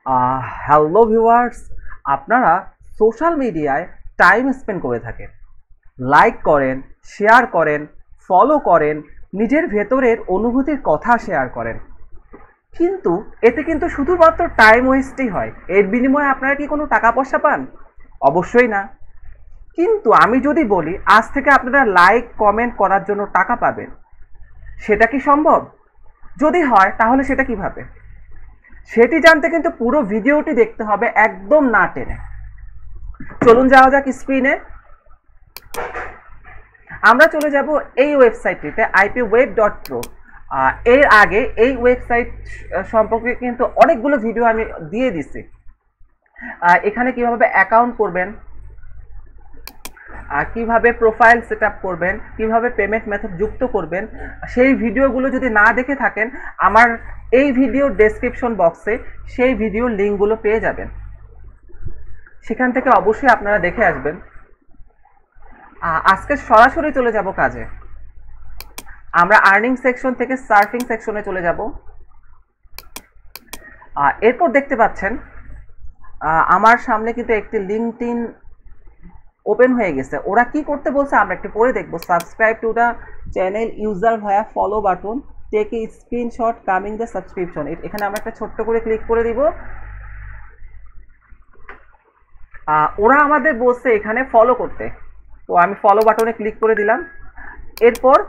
Hello viewers, আপনারা social মিডিয়ায় time spend করে থাকেন, লাইক করেন, শেয়ার করেন, ফলো করেন, নিজের ভেতরের অনুভূতির কথা শেয়ার করেন, কিন্তু এতে কিন্তু শুধুমাত্র টাইম ওয়েস্টই হয়। এর বিনিময়ে আপনারা কি কোনো টাকা পয়সা পান? অবশ্যই না। কিন্তু আমি যদি বলি আজ থেকে আপনারা লাইক কমেন্ট করার জন্য টাকা পাবেন, সেটা কি সম্ভব? যদি হয় তাহলে সেটা কিভাবে? সেটি জানতে কিন্তু পুরো ভিডিওটি দেখতে হবে, একদম না টেনে। চলুন যাওয়া যাক স্ক্রিনে। আমরা চলে যাব এই ওয়েবসাইটটিতে ipweb.pro। এর আগে এই ওয়েবসাইট সম্পর্কে কিন্তু অনেকগুলো ভিডিও আমি দিয়ে দিছি। এখানে কিভাবে অ্যাকাউন্ট করবেন, কিভাবে প্রোফাইল সেট আপ করবেন, কিভাবে পেমেন্ট মেথড যুক্ত করবেন, সেই ভিডিওগুলো যদি না দেখে থাকেন আমার এই ভিডিও ডেসক্রিপশন বক্সে সেই ভিডিওর লিঙ্কগুলো পেয়ে যাবেন, সেখান থেকে অবশ্যই আপনারা দেখে আসবেন। আজকে সরাসরি চলে যাব কাজে। আমরা আর্নিং সেকশন থেকে সার্ফিং সেকশনে চলে যাব। এরপর দেখতে পাচ্ছেন আমার সামনে কিন্তু একটি লিঙ্কডইন ওপেন হয়ে গেছে। ওরা কি করতে বলছে আমরা একটু পরে দেখব। Subscribe to the channel user via follow button, take a screenshot coming the subscription. এখানে আমরা একটা ছোট্ট করে ক্লিক করে দিব। ওরা আমাদের বলছে এখানে ফলো করতে, তো আমি ফলো বাটনে ক্লিক করে দিলাম। এরপর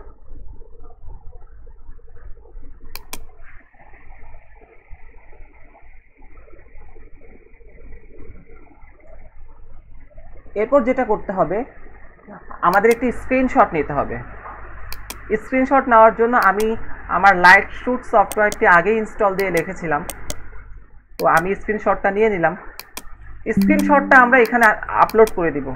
যেটা করতে হবে, আমাদের একটি স্ক্রিনশট নিতে হবে। স্ক্রিনশট নেওয়ার জন্য আমি আমার লাইট শুট সফটওয়্যারটি আগে ইনস্টল দিয়ে রেখেছিলাম, তো আমি স্ক্রিনশটটা নিয়ে নিলাম। স্ক্রিনশটটা আমরা এখানে আপলোড করে দিব।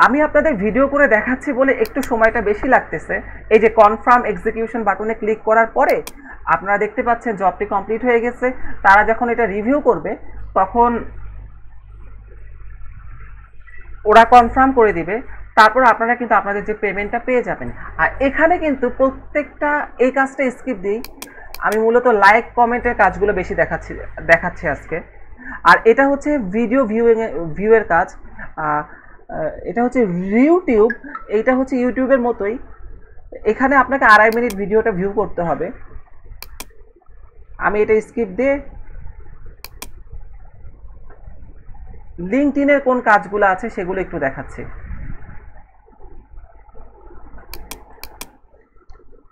আমি আপনাদের ভিডিও করে দেখাচ্ছি বলে একটু সময়টা বেশি লাগতেছে। এই যে কনফার্ম এক্সিকিউশন বাটনে ক্লিক করার পরে আপনারা দেখতে পাচ্ছেন জবটি কমপ্লিট হয়ে গেছে। তারা যখন এটা রিভিউ করবে তখন ওরা কনফার্ম করে দিবে, তারপর আপনারা কিন্তু আপনাদের যে পেমেন্টটা পেয়ে যাবেন। আর এখানে কিন্তু প্রত্যেকটা এই কাজটা স্কিপ দিই, আমি মূলত লাইক কমেন্টের কাজগুলো বেশি দেখাচ্ছি আজকে। আর এটা হচ্ছে ভিডিও ভিউয়ের কাজ। এটা হচ্ছে ইউটিউব, এইটা হচ্ছে ইউটিউবের মতোই। এখানে আপনাকে 2.5 মিনিট ভিডিওটা ভিউ করতে হবে। আমি এটা স্কিপ দিয়ে লিঙ্কডইনের কোন কাজগুলো আছে সেগুলো একটু দেখাচ্ছি।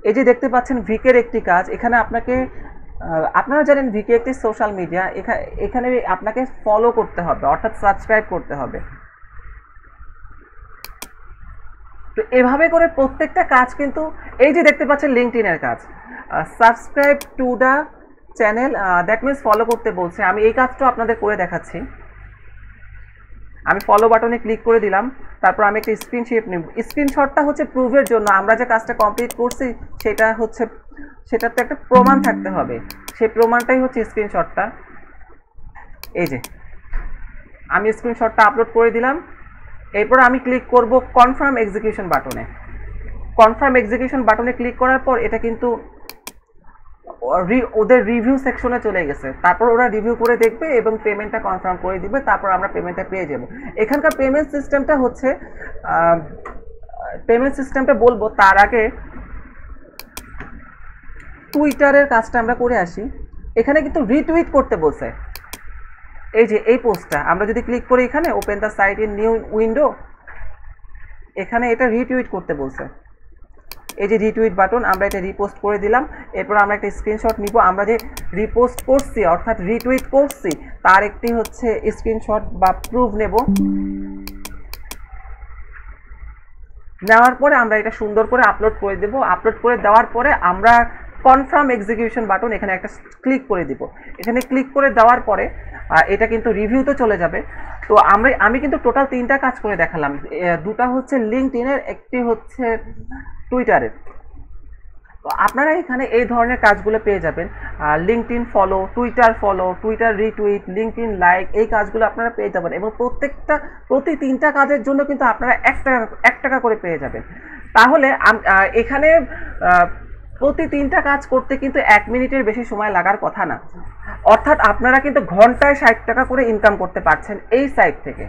এই যে দেখতে পাচ্ছেন ভিকের একটি কাজ। এখানে আপনাকে আপনারা জানেন ভিকে একটি সোশ্যাল মিডিয়া, এখানে আপনাকে ফলো করতে হবে, অর্থাৎ সাবস্ক্রাইব করতে হবে। তো এভাবে করে প্রত্যেকটা কাজ কিন্তু এই যে দেখতে পাচ্ছেন লিঙ্কডইনের কাজ, subscribe to the channel, that means follow করতে বলছে। আমি এই কাজটা আপনাদের করে দেখাচ্ছি। আমি ফলো বাটনে ক্লিক করে দিলাম, তারপর আমি একটা স্ক্রিনশট নিব। স্ক্রিনশটটা হচ্ছে প্রুফের জন্য, আমরা যে কাজটা কমপ্লিট করছি সেটাতে একটা প্রমাণ থাকতে হবে, সেই প্রমাণটাই হচ্ছে স্ক্রিনশটটা। এই যে আমি স্ক্রিনশটটা আপলোড করে দিলাম। এরপর আমি ক্লিক করব কনফার্ম এক্সিকিউশন বাটনে। কনফার্ম এক্সিকিউশন বাটনে ক্লিক করার পর এটা কিন্তু ওদের রিভিউ সেকশনে চলে গেছে। তারপর ওরা রিভিউ করে দেখবে এবং পেমেন্টটা কনফার্ম করে দিবে, তারপর আমরা পেমেন্টটা পেয়ে যাব। এখানকার পেমেন্ট সিস্টেমটা বলবো তার আগে টুইটারের কাজটা আমরা করে আসি। এখানে কিন্তু রিটুইট করতে বলছে। এই যে এই পোস্টটা আমরা যদি ক্লিক করি এখানে open the site in new window, এখানে এটা রিটুইট করতে বলছে। এই যে রিটুইট বাটন, আমরা এটা রিপোস্ট করে দিলাম। এরপর আমরা একটা স্ক্রিনশট নিব, আমরা যে রিপোস্ট করছি অর্থাৎ রিটুইট করছি তার একটি হচ্ছে স্ক্রিনশট বা প্রুফ নেব। নেওয়ার পরে আমরা এটা সুন্দর করে আপলোড করে দেব। আপলোড করে দেওয়ার পরে আমরা কনফার্ম এক্সিকিউশন বাটন এখানে একটা ক্লিক করে দিব। এখানে ক্লিক করে দেওয়ার পরে এটা কিন্তু রিভিউতে চলে যাবে। তো আমি কিন্তু টোটাল 3টা কাজ করে দেখালাম, 2টা হচ্ছে লিঙ্কডইনের, একটি হচ্ছে টুইটারের। তো আপনারা এখানে এই ধরনের কাজগুলো পেয়ে যাবেন। LinkedIn follow, Twitter retweet, LinkedIn like, এই কাজগুলো আপনারা পেয়ে যাবেন এবং প্রতি 3টা কাজের জন্য কিন্তু আপনারা 1 টাকা করে পেয়ে যাবেন। তাহলে এখানে প্রতি 3টা কাজ করতে কিন্তু 1 মিনিটের বেশি সময় লাগার কথা না, অর্থাৎ আপনারা কিন্তু ঘন্টায় 60 টাকা করে ইনকাম করতে পারছেন এই সাইট থেকে।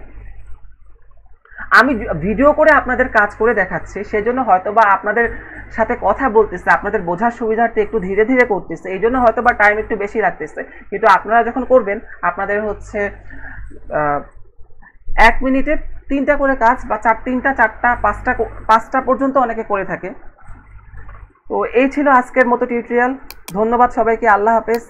আমি ভিডিও করে আপনাদের কাজ করে দেখাচ্ছি, সেজন্য হয়তো বা আপনাদের সাথে কথা বলতেছে, আপনাদের বোঝার সুবিধার্থে একটু ধীরে ধীরে করতেছে, এই জন্য হয়তো বা টাইম একটু বেশি লাগতেছে। কিন্তু আপনারা যখন করবেন আপনাদের হচ্ছে 1 মিনিটে 3টা করে কাজ, বা 3টা 4টা 5টা পর্যন্ত অনেকে করে থাকে। তো এই ছিল আজকের মতো টিউটোরিয়াল। ধন্যবাদ সবাইকে, আল্লাহ হাফেজ।